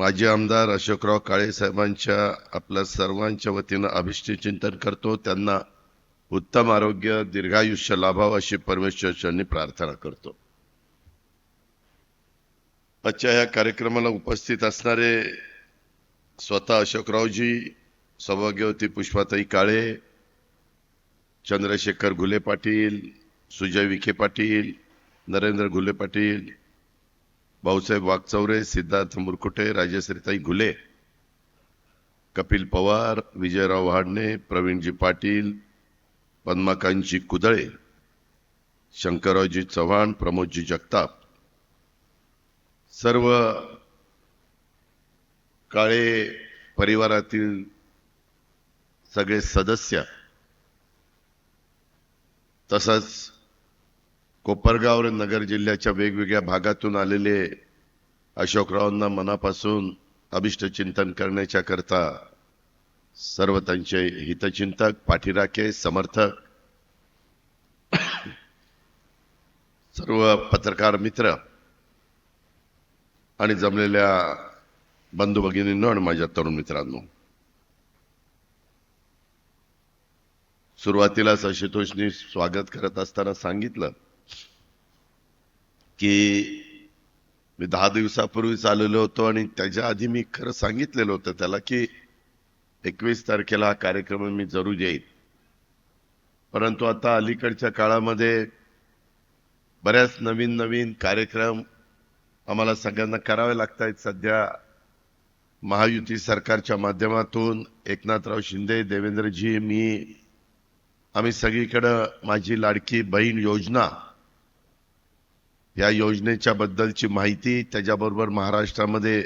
माजी आमदार अशोकराव काळे साहेबांच्या आपल्या सर्वांच्या वतीनं अभिष्टचिंतन करतो. त्यांना उत्तम आरोग्य दीर्घायुष्य लाभावं अशी परमेश्वराचरणी प्रार्थना करतो. आजच्या या कार्यक्रमाला उपस्थित असणारे स्वतः अशोकरावजी, सौभाग्यवती पुष्पाताई काळे, चंद्रशेखर घुले पाटील, सुजय विखे पाटील, नरेंद्र घुले पाटील, भाऊसाहेब वागचौरे, सिद्धार्थ मुरकुटे, राजश्रीताई घुले, कपिल पवार, विजयराव वाडणे, प्रवीणजी पाटील, पद्माकांतजी कुदळे, शंकररावजी चव्हाण, प्रमोदजी जगताप, सर्व काळे परिवारातील सगळे सदस्य, तसंच कोपरगाव नगर जिल्ह्याच्या वेगवेगळ्या भागातून आलेले अशोकरावांना मनापासून अभिष्टचिंतन करण्याच्या करता सर्व त्यांचे हितचिंतक, पाठीराखे, समर्थक, सर्व पत्रकार मित्र आणि जमलेल्या बंधू भगिनींनो आणि माझ्या तरुण मित्रांनो, सुरुवातीलाच आशुतोषनी स्वागत करत असताना सांगितलं की मी 10 दिवसापूर्वीच आलेलो होतो आणि त्याच्या आधी मी खरं सांगितलेलं होतं त्याला की 21 तारखेला हा कार्यक्रम मी जरूर येईल. परंतु आता अलीकडच्या काळामध्ये बऱ्याच नवीन नवीन कार्यक्रम आम्हाला सगळ्यांना करावे लागतात. सध्या महायुती सरकारच्या माध्यमातून एकनाथराव शिंदे, देवेंद्रजी, मी, आम्ही सगळीकडं माझी लाडकी बहीण योजना, या योजनेच्या बद्दलची माहिती, त्याच्याबरोबर महाराष्ट्रामध्ये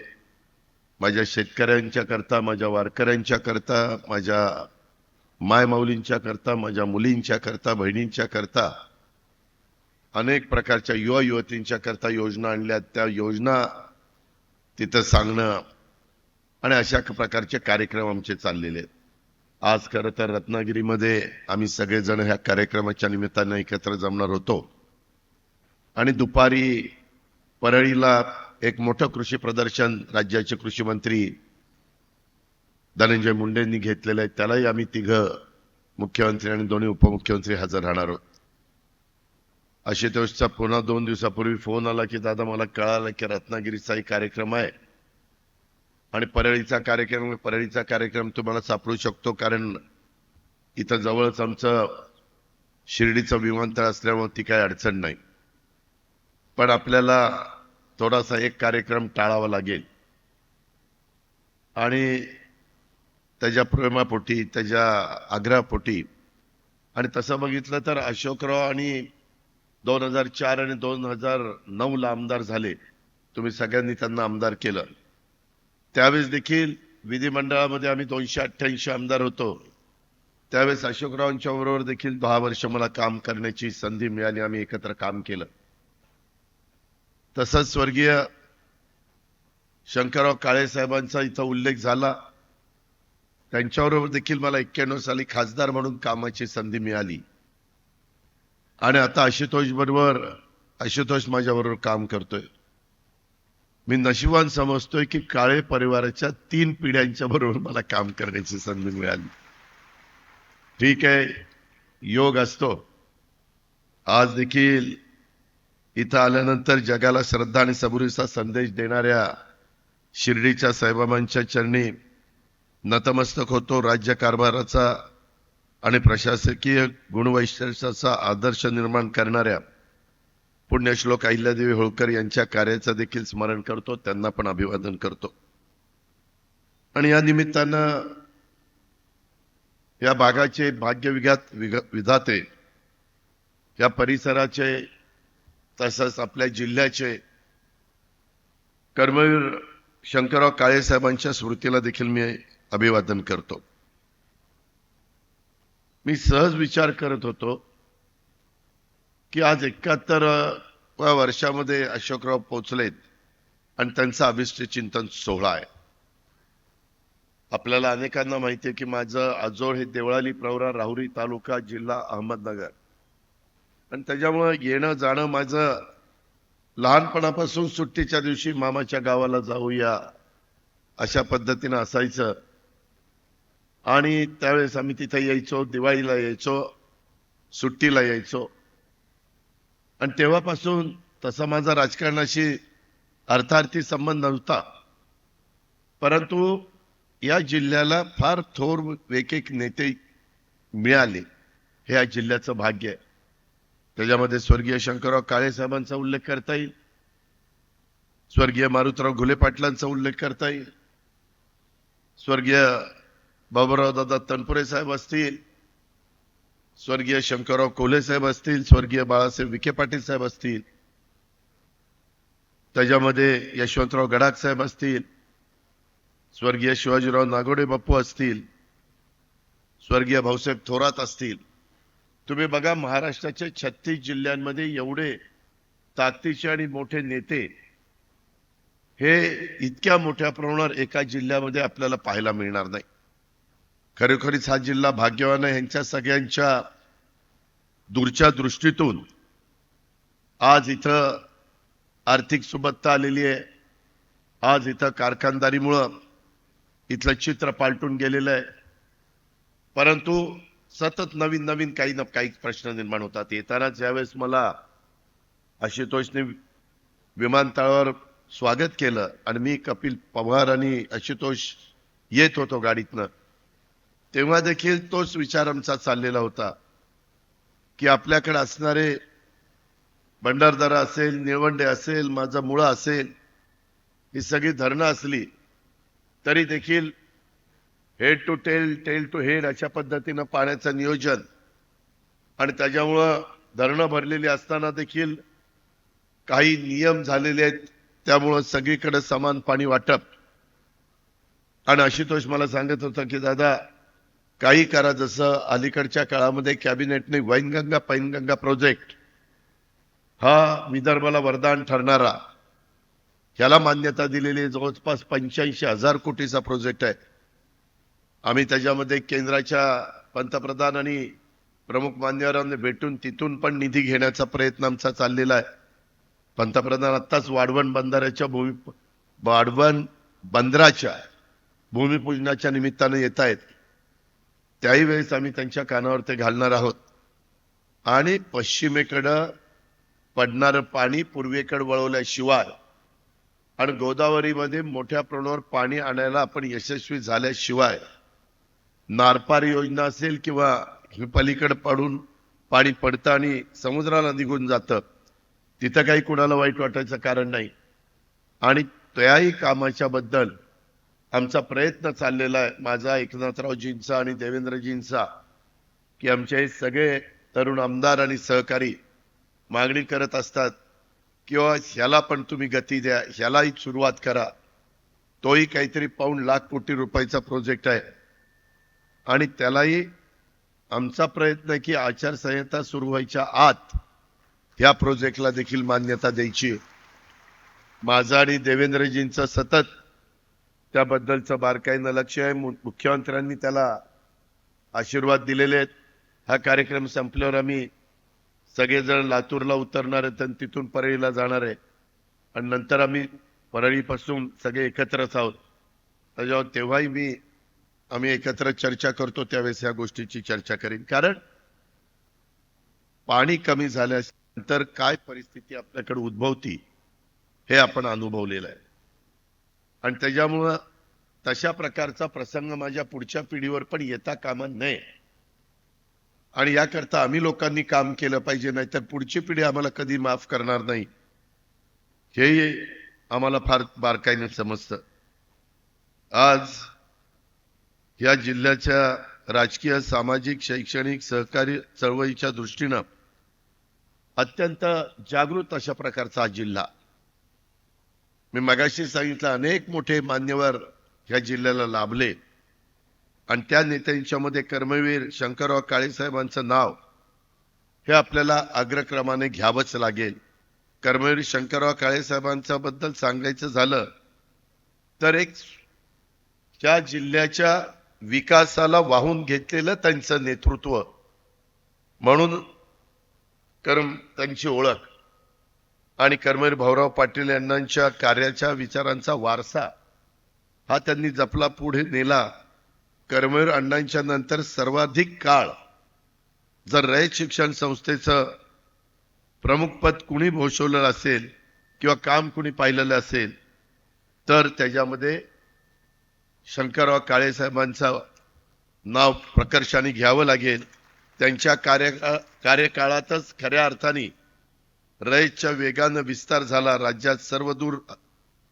माझ्या शेतकऱ्यांच्या करता, माझ्या वारकऱ्यांच्या करता, माझ्या मायमाऊलींच्या करता, माझ्या मुलींच्या करता, बहिणींच्या करता, अनेक प्रकारच्या युवा युवतींच्या करता योजना आणल्या. त्या योजना तिथं सांगणं आणि अशा प्रकारचे कार्यक्रम आमचे चाललेले आहेत. आज खरं तर रत्नागिरीमध्ये आम्ही सगळेजण ह्या कार्यक्रमाच्या निमित्तानं एकत्र जमणार होतो आणि दुपारी परळीला एक मोठं कृषी प्रदर्शन राज्याचे कृषी मंत्री धनंजय मुंडेंनी घेतलेलं आहे. त्यालाही आम्ही तिघं, मुख्यमंत्री आणि दोन्ही उपमुख्यमंत्री, हजर राहणार आहोत. आशुतोषचा पुन्हा 2 दिवसापूर्वी फोन आला की दादा मला कळालं की रत्नागिरीचा एक कार्यक्रम आहे आणि परळीचा कार्यक्रम तुम्हाला सापडू शकतो, कारण इथं जवळच आमचं शिर्डीचं विमानतळ असल्यामुळे ती काही अडचण नाही. पण आपल्याला थोडासा एक कार्यक्रम टाळावा लागेल आणि त्याच्या प्रेमापोटी, त्याच्या आग्रहापोटी, आणि तसं बघितलं तर अशोकराव आणि 2004 आणि 2009 ला आमदार झाले. तुम्ही सगळ्यांनी त्यांना आमदार केलं. त्यावेळेस देखील विधिमंडळामध्ये आम्ही 288 आमदार होतो. त्यावेळेस अशोकरावांच्या बरोबर देखील 10 वर्ष मला काम करण्याची संधी मिळाली. आम्ही एकत्र काम केलं. तसंच स्वर्गीय शंकरराव काळे साहेबांचा इथं उल्लेख झाला. त्यांच्याबरोबर देखील मला 91 साली खासदार म्हणून कामाची संधी मिळाली आणि आता आशुतोष माझ्याबरोबर काम करतोय. मी नशिबान समजतोय की काळे परिवाराच्या 3 पिढ्यांच्या बरोबर मला काम करण्याची संधी मिळाली. ठीक आहे, योग असतो. आज देखील इथं आल्यानंतर जगाला श्रद्धा आणि सबुरीचा संदेश देणाऱ्या शिर्डीच्या साईबाबांच्या चरणी नतमस्तक होतो. राज्यकारभाराचा आणि प्रशासकीय गुणवैशिष्ट्याचा आदर्श निर्माण करणाऱ्या पुण्यश्लोक अहिल्यादेवी होळकर यांच्या कार्याचं देखील स्मरण करतो. त्यांना पण अभिवादन करतो. आणि या निमित्तानं या भागाचे विधाते, या परिसराचे, तसंच आपल्या जिल्ह्याचे कर्मवीर शंकरराव काळे साहेबांच्या स्मृतीला देखील मी अभिवादन करतो. मी सहज विचार करत होतो की आज 71व्या वर्षामध्ये अशोकराव पोचलेत आणि त्यांचा अभिष्टचिंतन सोहळा आहे. आपल्याला अनेकांना माहिती आहे की माझं आजोळ हे देवळाली प्रवरा, राहुरी तालुका, जिल्हा अहमदनगर, आणि त्याच्यामुळे येणं जाणं माझं लहानपणापासून सुट्टीच्या दिवशी मामाच्या गावाला जाऊया, अशा पद्धतीनं असायचं. आणि त्यावेळेस आम्ही तिथे यायचो, दिवाळीला यायचो, सुट्टीला यायचो. आणि तेव्हापासून तसा माझा राजकारणाशी अर्थार्थी संबंध नव्हता, परंतु या जिल्ह्याला फार थोर एक नेते मिळाले, हे या जिल्ह्याचं भाग्य आहे. त्याच्यामध्ये स्वर्गीय शंकरराव काळे साहेबांचा उल्लेख करता येईल, स्वर्गीय मारुतराव घुले पाटलांचा उल्लेख करता येईल, स्वर्गीय बाबूराव दादा तनपुरे साहेब असतील, स्वर्गीय शंकरराव कोल्हे साहेब असतील, स्वर्गीय बाळासाहेब विखे पाटील साहेब असतील, त्याच्यामध्ये यशवंतराव गडाख साहेब असतील, स्वर्गीय शिवाजीराव नागोडे बाप्पू असतील, स्वर्गीय भाऊसाहेब थोरात असतील. तुम्ही बघा, महाराष्ट्राच्या 36 जिल्ह्यांमध्ये एवढे ताकदीचे आणि मोठे नेते हे इतक्या मोठ्या प्रमाणावर एका जिल्ह्यामध्ये आपल्याला पाहायला मिळणार नाही. खरोखरीच हा जिल्हा भाग्यवान आहे. ह्यांच्या सगळ्यांच्या दूरच्या दृष्टीतून आज इथं आर्थिक सुबत्ता आलेली आहे. आज इथं कारखानदारीमुळं इथलं चित्र पालटून गेलेलं आहे. परंतु सतत नवीन नवीन काही ना काही प्रश्न निर्माण होतात. येताना ज्यावेळेस मला आशुतोषने विमानतळावर स्वागत केलं आणि मी, कपिल पवार आणि आशुतोष येत होतो गाडीतनं, तेव्हा देखील तोच विचार आमचा चाललेला होता की आपल्याकडे असणारे भंडारदरा असेल, निळवंडे असेल, माझा मुळा असेल, ही सगळी धरणं असली तरी देखील head to tail, tail to head अशा पद्धतीनं पाण्याचं नियोजन, आणि त्याच्यामुळं धरणं भरलेली असताना देखील काही नियम झालेले आहेत, त्यामुळं सगळीकडे समान पाणी वाटप. आणि आशुतोष मला सांगत होता की दादा, काही करा, जसं अलीकडच्या काळामध्ये कॅबिनेटने वैनगंगा पैनगंगा प्रोजेक्ट हा विदर्भाला वरदान ठरणारा, ह्याला मान्यता दिलेली जवळपास 85,000 कोटीचा प्रोजेक्ट आहे. आम्ही त्याच्यामध्ये केंद्राच्या पंतप्रधान आणि प्रमुख मान्यवरांना भेटून तिथून पण निधी घेण्याचा प्रयत्न आमचा चाललेला आहे. पंतप्रधान आत्ताच वाढवण बंदराच्या भूमिपूजनाच्या निमित्तानं येत आहेत. त्याही वेळेस आम्ही त्यांच्या कानावर ते घालणार आहोत. आणि पश्चिमेकडं पडणारं पाणी पूर्वेकडे वळवल्याशिवाय आणि गोदावरीमध्ये मोठ्या प्रमाणावर पाणी आणायला आपण यशस्वी झाल्याशिवाय, नारपार योजना असेल किंवा पलीकडे पडून पाणी पडतं आणि समुद्राला निघून जातं, तिथं काही कुणाला वाईट वाटायचं कारण नाही. आणि त्याही कामाच्या बद्दल आमचा प्रयत्न चाललेला आहे, माझा, एकनाथरावजींचा आणि देवेंद्रजींचा, की आमचे हे सगळे तरुण आमदार आणि सहकारी मागणी करत असतात किंवा ह्याला पण तुम्ही गती द्या, ह्यालाही सुरुवात करा. तोही काहीतरी ₹1,00,000 कोटी रुपयाचा प्रोजेक्ट आहे. आणि त्यालाही आमचा प्रयत्न आहे की आचारसंहिता सुरू व्हायच्या आत ह्या प्रोजेक्टला देखील मान्यता द्यायची. माझं आणि देवेंद्रजींचं सतत त्याबद्दलचं बारकाईनं लक्ष आहे. मुख्यमंत्र्यांनी त्याला आशीर्वाद दिलेले आहेत. हा कार्यक्रम संपल्यावर आम्ही सगळेजण लातूरला उतरणार आहेत आणि तिथून परळीला जाणार आहे, आणि नंतर आम्ही परळीपासून सगळे एकत्रच आहोत. त्याच्यावर तेव्हाही आम्ही एकत्र चर्चा करतो, त्यावेळेस या गोष्टीची चर्चा करीन. कारण पाणी कमी झाल्यानंतर काय परिस्थिती आपल्याकडे उद्भवती हे आपण अनुभवलेलं आहे. आणि त्याच्यामुळं तशा प्रकारचा प्रसंग माझ्या पुढच्या पिढीवर पण येता कामा नये, आणि याकरता आम्ही लोकांनी काम केलं पाहिजे, नाहीतर पुढची पिढी आम्हाला कधी माफ करणार नाही, हे आम्हाला फार बारकाईने समजतं. आज या जिल्ह्याच्या राजकीय, सामाजिक, शैक्षणिक, सहकारी चळवळीच्या दृष्टीनं अत्यंत जागृत अशा प्रकारचा हा जिल्हा. मी मगाशी सांगितलं, अनेक मोठे मान्यवर ह्या जिल्ह्याला लाभले, आणि त्या नेत्यांच्या मध्ये कर्मवीर शंकरराव काळे साहेबांचं नाव हे आपल्याला अग्रक्रमाने घ्यावंच लागेल. कर्मवीर शंकरराव काळे साहेबांच्या बद्दल सांगायचं झालं तर एक त्या जिल्ह्याच्या विकासाला वाहून घेतलेलं त्यांचं नेतृत्व म्हणून त्यांची ओळख, आणि कर्मवीर भाऊराव पाटील यांच्या कार्याच्या, विचारांचा वारसा हा त्यांनी जपला, पुढे नेला. कर्मवीर अण्णांच्या नंतर सर्वाधिक काळ जर रयत शिक्षण संस्थेचं प्रमुख पद कुणी भूषवलेलं असेल किंवा काम कुणी पाहिलेलं असेल तर त्याच्यामध्ये शंकरराव काळे साहेबांचं नाव प्रकर्षाने घ्यावं लागेल. त्यांच्या कार्यकाळातच खऱ्या अर्थाने रयतच्या वेगानं विस्तार झाला. राज्यात सर्वदूर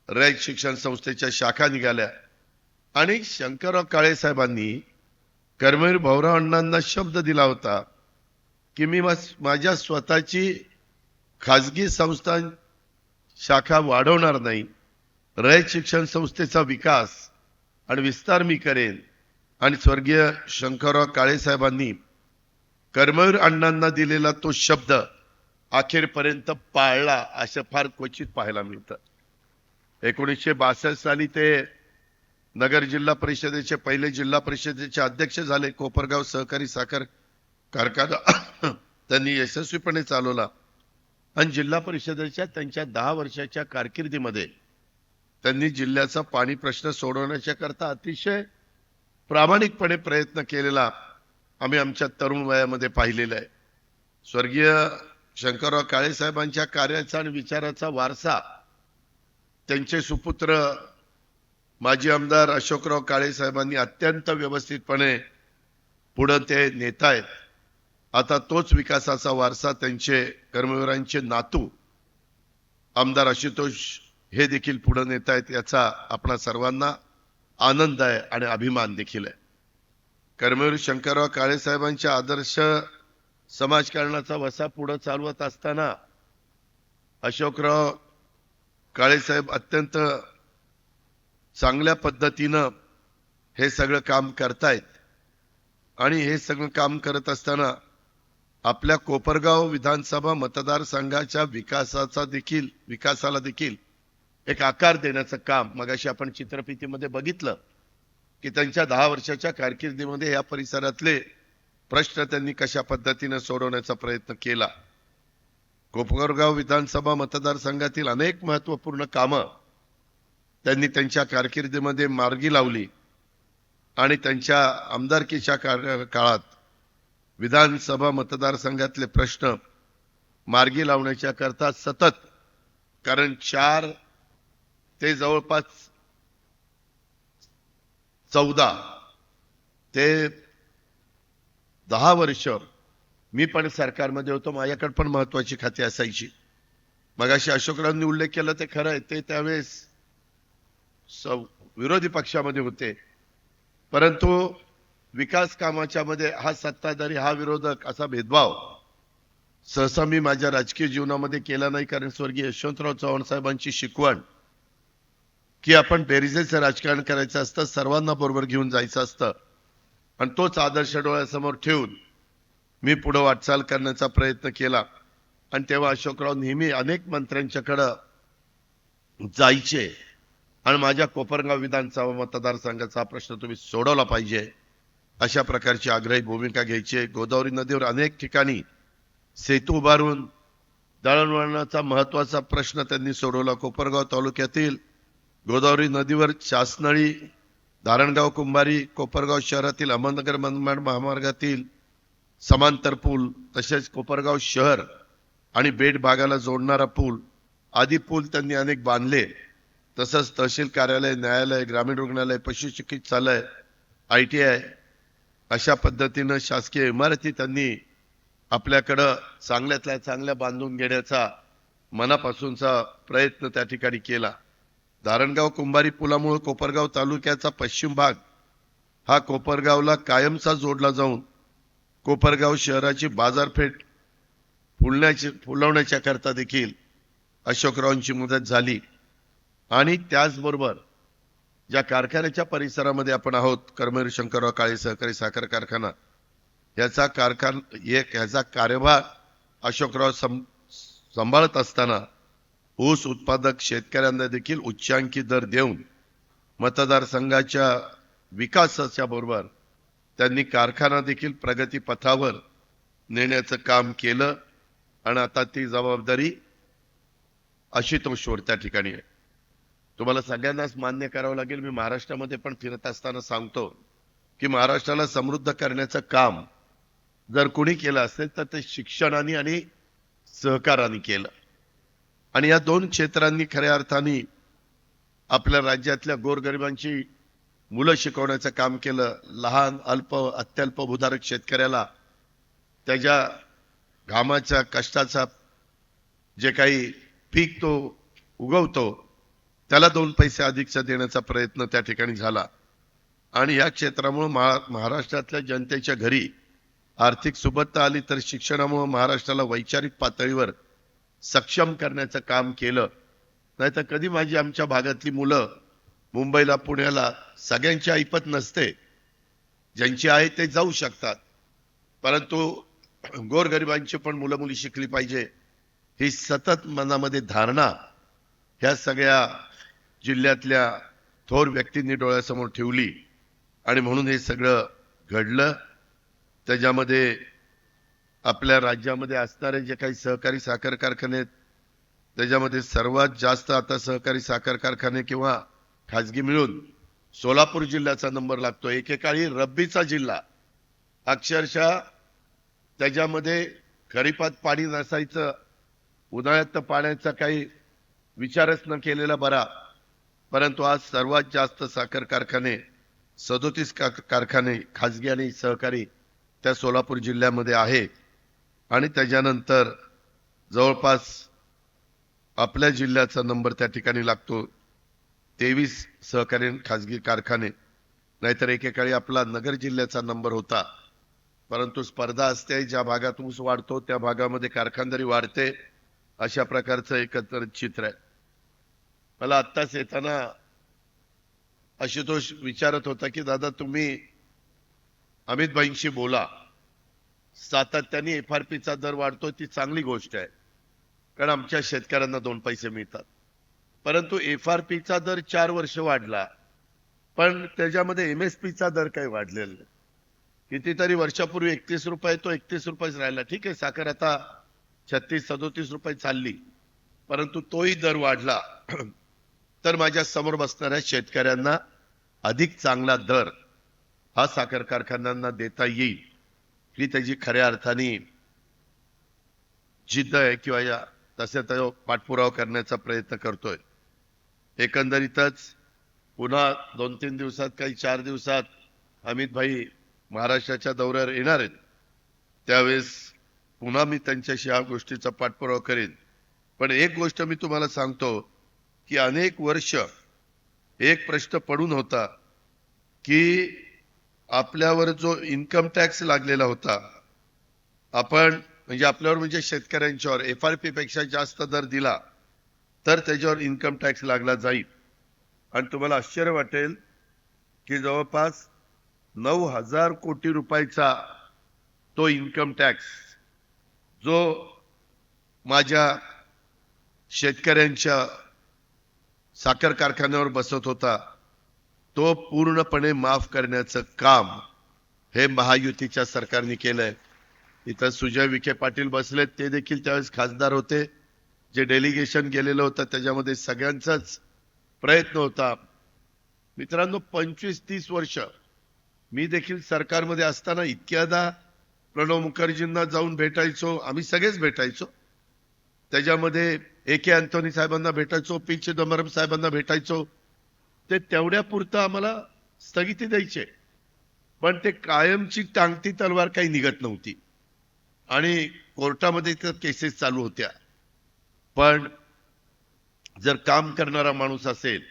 रयत शिक्षण संस्थेच्या शाखा निघाल्या आणि शंकरराव काळे साहेबांनी कर्मवीर भाऊराव अण्णांना शब्द दिला होता की मी माझ्या स्वतःची खाजगी संस्था शाखा वाढवणार नाही, रयत शिक्षण संस्थेचा विकास आणि विस्तार मी करेन. आणि स्वर्गीय शंकरराव काळे साहेबांनी कर्मवीर अण्णांना दिलेला तो शब्द अखेरपर्यंत पाळला, असं फार क्वचित पाहायला मिळतं. 1962 साली ते नगर जिल्हा परिषदेचे पहिले जिल्हा परिषदेचे अध्यक्ष झाले. कोपरगाव सहकारी साखर कारखाना त्यांनी यशस्वीपणे चालवला आणि जिल्हा परिषदेच्या त्यांच्या 10 वर्षाच्या कारकिर्दीमध्ये त्यांनी जिल्ह्याचा पाणी प्रश्न सोडवण्याच्या करता अतिशय प्रामाणिकपणे प्रयत्न केलेला आम्ही आमच्या तरुण वयामध्ये पाहिलेला आहे. स्वर्गीय शंकरराव काळे साहेबांच्या कार्याचा आणि विचाराचा वारसा त्यांचे सुपुत्र माजी आमदार अशोकराव काळे साहेबांनी अत्यंत व्यवस्थितपणे पुढे ते नेतायत. आता तोच विकासाचा वारसा त्यांचे कर्मवीरांचे नातू आमदार आशुतोष हे देखील पुढे नेतायत. याचा आपणा सर्वांना आनंद आहे आणि अभिमान देखील आहे. कर्मवीर शंकरराव काळे साहेबांच्या आदर्श समाजकारणाचा वसा पुढे चालवत असताना अशोकराव काळे साहेब अत्यंत चांगल्या पद्धतीनं हे सगळं काम करतायत आणि हे सगळं काम करत असताना आपल्या कोपरगाव विधानसभा मतदारसंघाच्या विकासाला देखील एक आकार देण्याचं काम मगाशी आपण चित्रफितीमध्ये बघितलं की त्यांच्या 10 वर्षाच्या कारकिर्दीमध्ये या परिसरातले प्रश्न त्यांनी कशा पद्धतीने सोडवण्याचा प्रयत्न केला. कोपरगाव विधानसभा मतदारसंघातील अनेक महत्वपूर्ण कामं त्यांनी त्यांच्या कारकिर्दीमध्ये मार्गी लावली आणि त्यांच्या आमदारकीच्या काळात विधानसभा मतदारसंघातले प्रश्न मार्गी लावण्याच्या करता सतत, कारण 4 ते जवळपास 14 ते 10 वर्ष मी पण सरकारमध्ये होतो, माझ्याकडे पण महत्वाची खाती असायची. मगाशी अशोकरावांनी उल्लेख केला ते खरं आहे, ते त्यावेळेस विरोधी पक्षामध्ये होते, परंतु विकास कामाच्या मध्ये हा सत्ताधारी हा विरोधक असा भेदभाव सहसा मी माझ्या राजकीय जीवनामध्ये केला नाही. कारण स्वर्गीय यशवंतराव चव्हाण साहेबांची शिकवण की आपण बेरीजेचं राजकारण करायचं असतं, सर्वांना बरोबर घेऊन जायचं असतं आणि तोच आदर्श डोळ्यासमोर ठेवून मी पुढे वाटचाल करण्याचा प्रयत्न केला. आणि तेव्हा अशोकराव नेहमी अनेक मंत्र्यांच्याकडे जायचे आणि माझ्या कोपरगाव विधानसभा मतदारसंघाचा प्रश्न तुम्ही सोडवला पाहिजे अशा प्रकारची आग्रही भूमिका घ्यायची. गोदावरी नदीवर अनेक ठिकाणी सेतू उभारून दळणवळणाचा महत्वाचा प्रश्न त्यांनी सोडवला. कोपरगाव तालुक्यातील गोदावरी नदीवर शासनळी, धारणगाव कुंभारी, कोपरगाव शहरातील अहमदनगर मनमाड महामार्गातील समांतर पूल, तसेच कोपरगाव शहर आणि बेट भागाला जोडणारा पूल आदी पूल त्यांनी अनेक बांधले. तसंच तहसील कार्यालय, न्यायालय, ग्रामीण रुग्णालय, पशुचिकित्सालय, ITI अशा पद्धतीनं शासकीय इमारती त्यांनी आपल्याकडं चांगल्यातल्या चांगल्या बांधून घेण्याचा मनापासूनचा प्रयत्न त्या ठिकाणी केला. धारणगाव कुंभारी पुलामुळे कोपरगाव तालुक्याचा पश्चिम भाग हा कोपरगावला कायमचा जोडला जाऊन कोपरगाव शहराची बाजारपेठ फुलवण्याच्या करता देखील अशोकरावांची मदत झाली. आणि त्याचबरोबर ज्या कारखान्याच्या परिसरामध्ये आपण आहोत, कर्मवीर शंकरराव काळे सहकारी साखर कारखाना, याचा कार्यभार अशोकराव सांभाळत असताना ऊस उत्पादक शेतकऱ्यांना देखील उच्चांकी दर देऊन मतदारसंघाच्या विकासाच्या बरोबर त्यांनी कारखाना देखील प्रगती पथावर नेण्याचं काम केलं. आणि आता ती जबाबदारी आशुतोषवर त्या ठिकाणी आहे. तुम्हाला सगळ्यांनाच मान्य करावं लागेल. मी महाराष्ट्रामध्ये पण फिरत असताना सांगतो की महाराष्ट्राला समृद्ध करण्याचं काम जर कोणी केलं असेल तर ते शिक्षणाने आणि सहकाराने केलं. आणि या दोन क्षेत्रांनी खऱ्या अर्थाने आपल्या राज्यातल्या गोरगरिबांची मुलं शिकवण्याचं काम केलं. लहान अल्प अत्यल्पभूधारक शेतकऱ्याला त्याच्या घामाच्या कष्टाचा जे काही पीक तो उगवतो त्याला 2 पैसे अधिकचा देण्याचा प्रयत्न त्या ठिकाणी झाला. आणि या क्षेत्रामुळे महाराष्ट्रातल्या जनतेच्या घरी आर्थिक सुबत्ता आली, तर शिक्षणामुळे महाराष्ट्राला वैचारिक पातळीवर सक्षम करण्याचं काम केलं. नाहीतर कधी माझी आमच्या भागातली मुलं मुंबईला पुण्याला सगळ्यांची ऐपत नसते, ज्यांची आहे ते जाऊ शकतात, परंतु गोरगरिबांची पण मुलं मुली शिकली पाहिजे ही सतत मनामध्ये धारणा ह्या सगळ्या जिल्ह्यातल्या थोर व्यक्तींनी डोळ्यासमोर ठेवली आणि म्हणून हे सगळं घडलं. त्याच्यामध्ये आपल्या राज्यामध्ये असणारे जे काही सहकारी साखर कारखाने आहेत त्याच्यामध्ये सर्वात जास्त आता सहकारी साखर कारखाने किंवा खाजगी मिळून सोलापूर जिल्ह्याचा नंबर लागतो. एकेकाळी रब्बीचा जिल्हा, अक्षरशः त्याच्यामध्ये खरीपात पाणी नसायचं, उन्हाळ्यात तर पाण्याचा काही विचारच न केलेला बरा, परंतु आज सर्वात जास्त साखर कारखाने 37 कारखाने खाजगी आणि सहकारी त्या सोलापूर जिल्ह्यामध्ये आहे. आणि त्याच्यानंतर जवळपास आपल्या जिल्ह्याचा नंबर त्या ठिकाणी लागतो 23 सहकारी खाजगी कारखाने. नाहीतर एकेकाळी आपला नगर जिल्ह्याचा नंबर होता, परंतु स्पर्धा असते, ज्या भागात ऊस वाढतो त्या भागामध्ये कारखानदारी वाढते, अशा प्रकारचं एकत्रित चित्र आहे. मला आत्ताच येताना आशुतोष विचारत होता की दादा तुम्ही अमित भाईंशी बोला, सातत्याने FRPचा दर वाढतो, ती चांगली गोष्ट आहे, कारण आमच्या शेतकऱ्यांना 2 पैसे मिळतात. परंतु FRPचा दर 4 वर्ष वाढला, पण त्याच्यामध्ये MSPचा दर काही वाढलेला नाही. कितीतरी वर्षापूर्वी 31 रुपये तो 31 रुपयेच राहिला. ठीक आहे, साखर आता 36-37 रुपये चालली, परंतु तोही दर वाढला तर माझ्या समोर बसणाऱ्या शेतकऱ्यांना अधिक चांगला दर हा साखर कारखान्यांना देता येईल ही त्याची खऱ्या अर्थाने जिद्द आहे किंवा या तसे तो पाठपुरावा करण्याचा प्रयत्न करतोय. एकंदरीतच पुन्हा 2-3 दिवसात काही 4 दिवसात अमित भाई महाराष्ट्राच्या दौऱ्यावर येणार आहेत, त्यावेळेस पुन्हा मी त्यांच्याशी या गोष्टीचा पाठपुरावा करेन. पण एक गोष्ट मी तुम्हाला सांगतो की अनेक वर्ष एक प्रश्न पडून होता की आपल्यावर जो इन्कम टॅक्स लागलेला होता, आपण म्हणजे आपल्यावर म्हणजे शेतकऱ्यांच्यावर FRP पेक्षा जास्त दर दिला तर त्याच्यावर इन्कम टॅक्स लागला जाईल. आणि तुम्हाला आश्चर्य वाटेल की जवळपास 9,000 कोटी रुपयाचा तो इन्कम टॅक्स जो माझ्या शेतकऱ्यांच्या साखर कारखान्यावर बसत होता तो पूर्णपणे माफ करण्याचं काम हे महायुतीच्या सरकारने केलंय. इथं सुजय विखे पाटील बसलेत, ते देखील त्यावेळेस खासदार होते. जे डेलिगेशन गेलेलं होतं त्याच्यामध्ये सगळ्यांचाच प्रयत्न होता. मित्रांनो, 25-30 वर्ष मी देखील सरकारमध्ये असताना इतक्यादा प्रणव मुखर्जींना जाऊन भेटायचो, आम्ही सगळेच भेटायचो. त्याच्यामध्ये AK अँथोनी साहेबांना भेटायचो, P चिदंबरम साहेबांना भेटायचो. ते तेवढ्या पुरतं आम्हाला स्थगिती द्यायचे, पण ते कायमची टांगती तलवार काही निघत नव्हती आणि कोर्टामध्ये केसेस चालू होत्या. पण जर काम करणारा माणूस असेल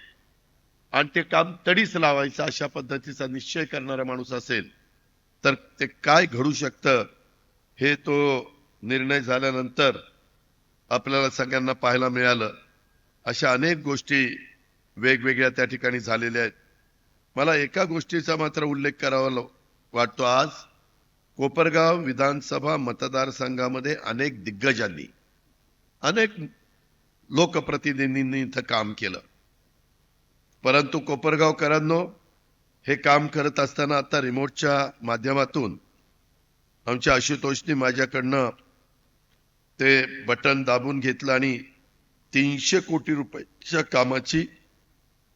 आणि ते काम तडीच लावायचं अशा पद्धतीचा निश्चय करणारा माणूस असेल तर ते काय घडू शकतं हे तो निर्णय झाल्यानंतर आपल्याला सगळ्यांना पाहायला मिळालं. अशा अनेक गोष्टी वेगवेगळ्या त्या ठिकाणी झालेल्या आहेत. मला एका गोष्टीचा मात्र उल्लेख करावा वाटतो. आज कोपरगाव विधानसभा मतदारसंघामध्ये अनेक दिग्गजांनी, अनेक लोकप्रतिनिधींनी इथं काम केलं, परंतु कोपरगावकरांनो हे काम करत असताना आता रिमोटच्या माध्यमातून आमच्या आशुतोषनी माझ्याकडनं ते बटन दाबून घेतलं आणि 300 कोटी रुपयाच्या कामाची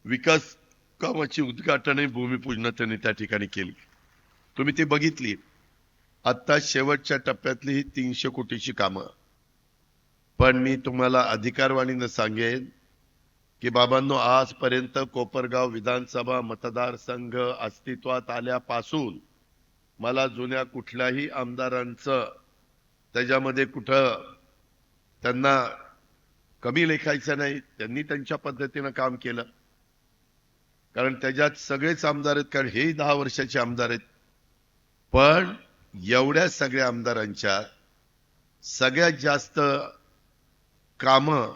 विकास कामाची उद्घाटन भूमिपूजन त्यांनी त्या ठिकाणी केली. तुम्ही ती बघितली. आता शेवटच्या टप्प्यातली ही 300 कोटीची कामं. पण मी तुम्हाला अधिकारवाणीनं सांगेन की बाबांनो, आजपर्यंत कोपरगाव विधानसभा मतदारसंघ अस्तित्वात आल्यापासून मला जुन्या कुठल्याही आमदारांचं त्याच्यामध्ये कुठं त्यांना कमी लेखायचं नाही. त्यांनी त्यांच्या पद्धतीनं काम केलं. कारण त्याच्यात सगळेच आमदार आहेत, कारण हेही 10 वर्षाचे आमदार आहेत. पण एवढ्या सगळ्या आमदारांच्या सगळ्यात जास्त कामं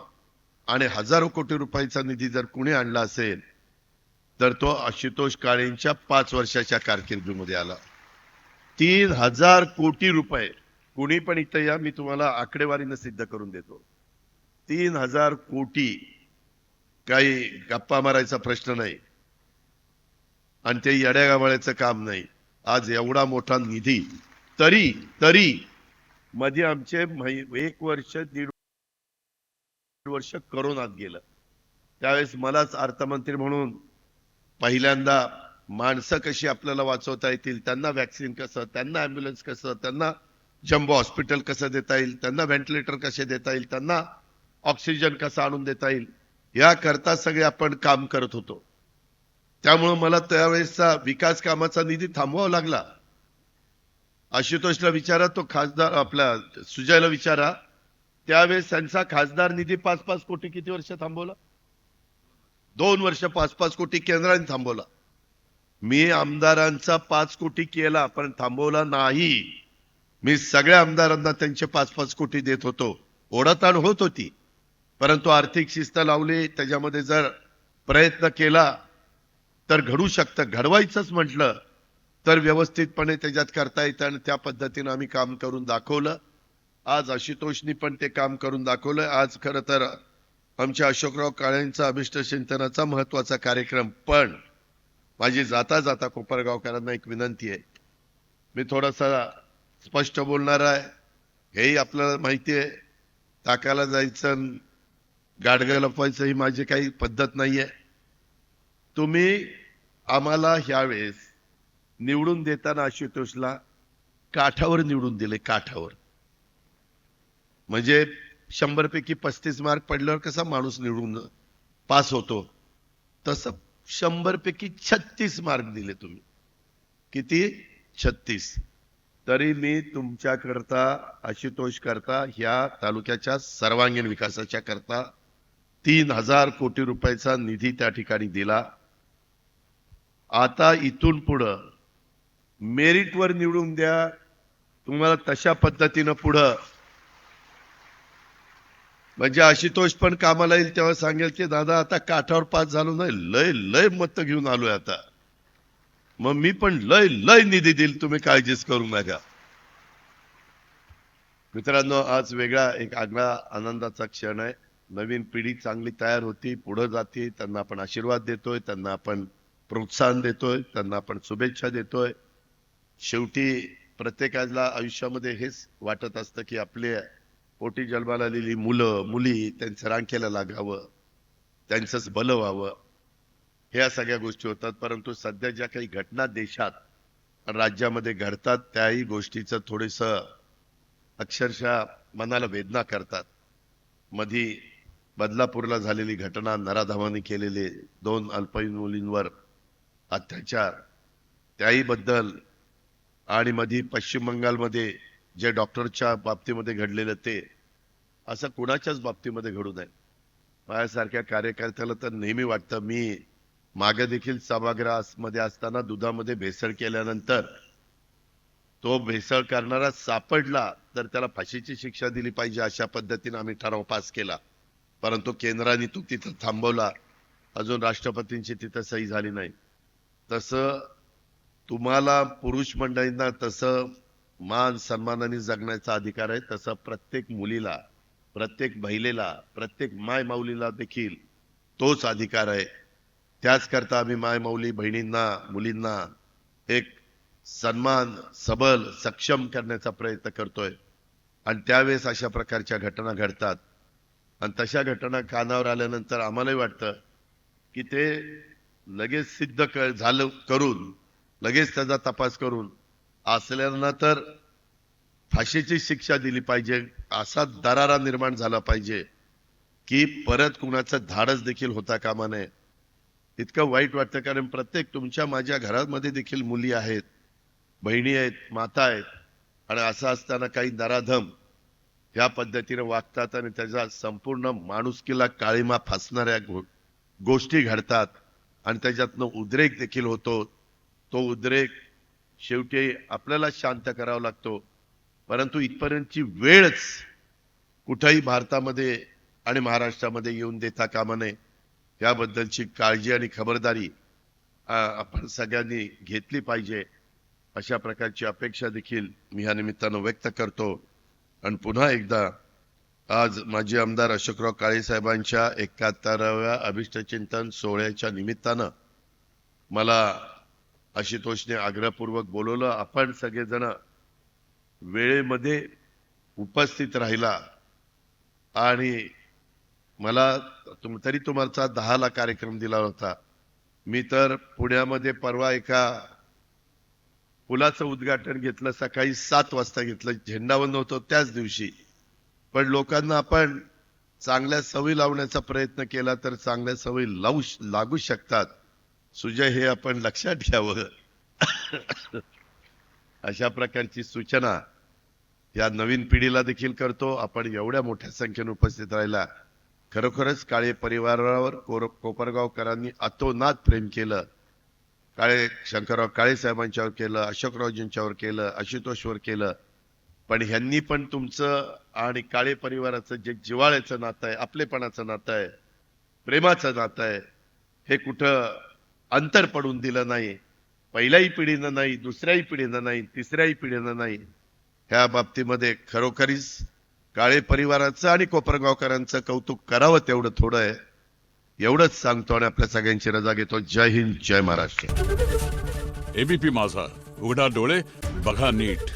आणि हजारो कोटी रुपयाचा निधी जर कुणी आणला असेल तर तो आशुतोष काळेंच्या 5 वर्षाच्या कारकिर्दीमध्ये आला. 3,000 कोटी रुपये. कुणी पण इथं या, मी तुम्हाला आकडेवारीनं सिद्ध करून देतो. 3,000 कोटी. काही गप्पा मारायचा प्रश्न नाही आणि ते येड्यागावळ्याचं काम नाही. आज एवढा मोठा निधी तरी मध्ये आमचे 1 वर्ष 1.5 वर्ष करोनात गेलं. त्यावेळेस मलाच अर्थमंत्री म्हणून पहिल्यांदा माणसं कशी आपल्याला वाचवता येतील, त्यांना वॅक्सिन कसं, त्यांना ॲम्ब्युलन्स कसं, त्यांना जम्बो हॉस्पिटल कसं देता येईल, त्यांना व्हेंटिलेटर कसे देता येईल, त्यांना ऑक्सिजन कसा आणून देता येईल, याकरता सगळे आपण काम करत होतो. त्यामुळं मला त्यावेळेसचा विकास कामाचा निधी थांबवावा लागला. आशुतोषला विचारा, तो खासदार आपला सुजयला विचारा, त्यावेळेस त्यांचा खासदार निधी 5-5 कोटी किती वर्ष थांबवला? 2 वर्ष 5-5 कोटी केंद्राने थांबवला. मी आमदारांचा 5 कोटी केला पण थांबवला नाही. मी सगळ्या आमदारांना त्यांचे 5-5 कोटी देत होतो. ओढाताण होत होती, परंतु आर्थिक शिस्त लावली, त्याच्यामध्ये जर प्रयत्न केला तर घडू शकतं. घडवायचंच म्हटलं तर व्यवस्थितपणे त्याच्यात करता येतं आणि त्या पद्धतीनं आम्ही काम करून दाखवलं. आज आशुतोषनी पण ते काम करून दाखवलं. आज खरं तर आमच्या अशोकराव काळेंचा अभिष्ट चिंतनाचा महत्वाचा कार्यक्रम. पण माझी जाता जाता कोपरगावकरांना एक विनंती आहे. मी थोडासा स्पष्ट बोलणार आहे. हेही आपल्याला माहिती आहे, टाकायला जायचं गाडगं लपवायचं ही माझी काही पद्धत नाहीये. तुम्ही आम्हाला ह्यावेळेस निवडून देताना आशुतोषला काठावर निवडून दिले. काठावर म्हणजे 100 पैकी 35 मार्क पडल्यावर कसा माणूस निवडून पास होतो, तसं 100 पैकी 36 मार्क दिले तुम्ही. किती? 36. तरी मी तुमच्या करता, आशुतोष करता, ह्या तालुक्याच्या सर्वांगीण विकासाच्या करता 3,000 कोटी रुपयाचा निधी त्या ठिकाणी दिला. आता इथून पुढं मेरिटवर निवडून द्या. तुम्हाला तशा पद्धतीनं पुढं म्हणजे आशुतोष पण कामाला येईल तेव्हा सांगेल की दादा आता काठावर पास झालो नाही, लय लय मत घेऊन आलोय आता, मग मी पण लय लय निधी देईल, तुम्ही काळजीच करू नका. मित्रांनो, आज वेगळा एक आगळा आनंदाचा क्षण आहे. नवीन पिढी चांगली तयार होती, पुढे जाते. त्यांना आपण आशीर्वाद देतोय, त्यांना आपण प्रोत्साहन देतोय, त्यांना आपण शुभेच्छा देतोय. शेवटी प्रत्येकाला आयुष्यामध्ये हेच वाटत असतं की आपले पोटी जन्माला आलेली मुलं मुली त्यांचं रांकेला लागावं, त्यांचंच भलं व्हावं, ह्या सगळ्या गोष्टी होतात. परंतु सध्या ज्या काही घटना देशात राज्यामध्ये घडतात त्याही गोष्टीचं थोडंसं अक्षरशः मनाला वेदना करतात. मधी बदलापूरला झालेली घटना, नराधमांनी केलेले 2 अल्पवयीन मुलींवर अत्याचार, त्याही बद्दल, आणि मधी पश्चिम बंगालमध्ये जे डॉक्टरच्या बाबतीमध्ये घडलेलं ते असं कुणाच्याच बाबतीमध्ये घडू नये. माझ्यासारख्या कार्यकर्त्याला तर नेहमी वाटतं, मी मागे देखील सभागृहामध्ये असताना दुधामध्ये भेसळ केल्यानंतर तो भेसळ करणारा सापडला तर त्याला फाशीची शिक्षा दिली पाहिजे, अशा पद्धतीने आम्ही ठराव पास केला. परंतु केंद्राने तो तिथं थांबवला. अजून राष्ट्रपतींची तिथं सही झाली नाही. तसं तुम्हाला पुरुष मंडळींना तसं मान सन्मानाने जगण्याचा अधिकार आहे, तसं प्रत्येक मुलीला, प्रत्येक महिलेला, प्रत्येक माय माऊलीला देखील तोच अधिकार आहे. त्याच करता आम्ही माय माऊली बहिणींना, मुलींना एक सन्मान, सबल, सक्षम करण्याचा प्रयत्न करतोय. आणि त्यावेळेस अशा प्रकारच्या घटना घडतात आणि तशा घटना कानावर आल्यानंतर आम्हालाही वाटतं की ते लगेच सिद्ध झालं करून लगेच त्याचा तपास करून असलेल्यांना तर फाशीची शिक्षा दिली पाहिजे, असा दरारा निर्माण झाला पाहिजे की परत कुणाचं धाडस देखील होता कामा नये. इतकं वाईट वाटतं, कारण प्रत्येक तुमच्या माझ्या घरामध्ये देखील मुली आहेत, बहिणी आहेत, माता आहेत, आणि असं असताना काही नराधम या पद्धतीने वागतात आणि त्याचा संपूर्ण माणुसकीला काळीमा फासणाऱ्या गोष्टी घडतात आणि त्याच्यातनं उद्रेक देखील होतो. तो उद्रेक शेवटी आपल्याला शांत करावा लागतो, परंतु इथपर्यंतची वेळच कुठेही भारतामध्ये आणि महाराष्ट्रामध्ये येऊन देता कामा नये. याबद्दलची काळजी आणि खबरदारी आपण सगळ्यांनी घेतली पाहिजे, अशा प्रकारची अपेक्षा देखील मी या निमित्तानं व्यक्त करतो. आणि पुन्हा एकदा आज माजी आमदार अशोकराव काळे साहेबांच्या 71व्या अभिष्टचिंतन सोहळ्याच्या निमित्तानं मला आशुतोषने आग्रहपूर्वक बोलवलं. आपण सगळेजण वेळेमध्ये उपस्थित राहिला आणि मला तरी तुम्हाला 10ला कार्यक्रम दिला होता. मी तर पुण्यामध्ये परवा एका पुलाचं उद्घाटन घेतलं, सकाळी 7 वाजता घेतलं, झेंडावंदन होतं त्याच दिवशी. पण लोकांना आपण चांगल्या सवयी लावण्याचा प्रयत्न केला तर चांगल्या सवयी लागू शकतात. सुजय, हे आपण लक्षात घ्यावं. अशा प्रकारची सूचना या नवीन पिढीला देखील करतो. आपण एवढ्या मोठ्या संख्येने उपस्थित राहिला, खरोखरच काळे परिवारावर कोपरगावकरांनी अतोनात प्रेम केलं. शंकरराव काळे साहेबांच्यावर केलं, अशोकरावजींच्यावर केलं, आशुतोषवर केलं. पण ह्यांनी पण तुमचं आणि काळे परिवाराचं जे जिव्हाळ्याचं नातं आहे, आपलेपणाचं नातं आहे, प्रेमाचं नातं आहे, हे कुठं अंतर पडून दिलं नाही. पहिल्याही पिढीनं नाही, दुसऱ्याही पिढीनं नाही, तिसऱ्याही पिढीनं नाही. ह्या बाबतीमध्ये खरोखरीच काळे परिवाराचं आणि कोपरगावकरांचं कौतुक करावं तेवढं थोडं आहे. एवढंच सांगतो आणि आपल्या सगळ्यांची रजा घेतो. जय हिंद, जय महाराष्ट्र. एबीपी माझा, उघडा डोळे बघा नीट.